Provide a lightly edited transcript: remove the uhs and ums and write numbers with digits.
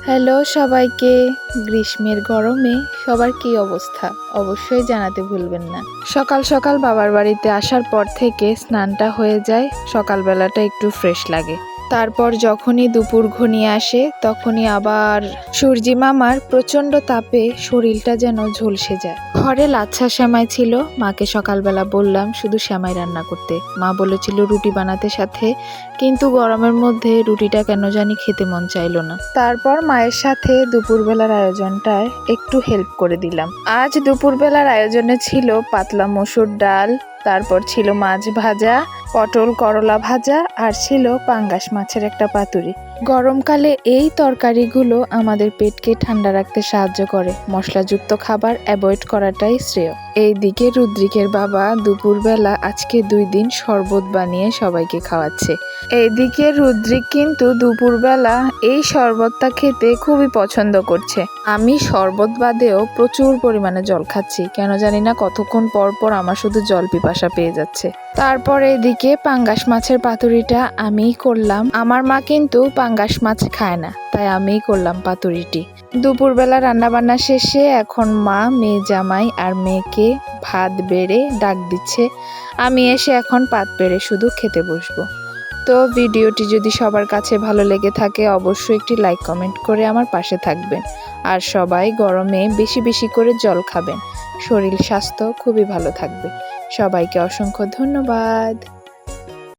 Hello সবাইকে। গ্রীষ্মের গরমে সবার কি অবস্থা অবশ্যই জানাতে ভুলবেন না। সকাল সকাল বাবার বাড়িতে আসার পর থেকে স্নানটা হয়ে যায়, সকালবেলাটা একটু ফ্রেশ লাগে। তারপর যখনই দুপুর ঘনিয়ে আসে তখনই আবার সূর্যি মামার প্রচণ্ড তাপে শরীরটা যেন ঝলসে যায়। ঘরে লাচ্ছা সেমাই ছিল, মাকে সকালবেলা বললাম শুধু সেমাই রান্না করতে। মা বলেছিল রুটি বানাতে সাথে, কিন্তু গরমের মধ্যে রুটিটা কেন জানি খেতে মন চাইলো না। তারপর মায়ের সাথে দুপুরবেলার আয়োজনটায় একটু হেল্প করে দিলাম। আজ দুপুরবেলার আয়োজনে ছিল পাতলা মসুর ডাল, তারপর ছিল মাছ ভাজা, পটল করলা ভাজা, আর ছিল পাঙ্গাস মাছের একটা পাতুরি। গরমকালে এই তরকারিগুলো আমাদের পেটকে ঠান্ডা রাখতে সাহায্য করে। মশলাযুক্ত খাবার অ্যাভয়েড করাটাই শ্রেয়। এইদিকে রুদ্রিকের বাবা দুপুরবেলা আজকে 2 দিন শরবত বানিয়ে সবাইকে খাওয়াচ্ছে। এইদিকে রুদ্রিক কিন্তু দুপুরবেলা এই শরবতটা খেতে খুবই পছন্দ করছে। আমি শরবত বাদেও প্রচুর পরিমাণে জল খাচ্ছি, কেন জানি না কতক্ষণ পর পর আমার শুধু জল পিপাসা পেয়ে যাচ্ছে। তারপর এদিকে পাঙ্গাস মাছের পাতুরিটা আমিই করলাম। আমার মা কিন্তু পাঙ্গাস মাছ খায় না, তাই আমিই করলাম পাতুরিটি। দুপুরবেলা রান্নাবান্না শেষে এখন মা, মেয়ে জামাই আর মেয়েকে ভাত বেড়ে ডাক দিচ্ছে। আমি এসে এখন পাত বেড়ে শুধু খেতে বসবো। তো ভিডিওটি যদি সবার কাছে ভালো লেগে থাকে অবশ্যই একটি লাইক কমেন্ট করে আমার পাশে থাকবেন। আর সবাই গরমে বেশি বেশি করে জল খাবেন, শরীর স্বাস্থ্য খুবই ভালো থাকবে। সবাইকে অসংখ্য ধন্যবাদ।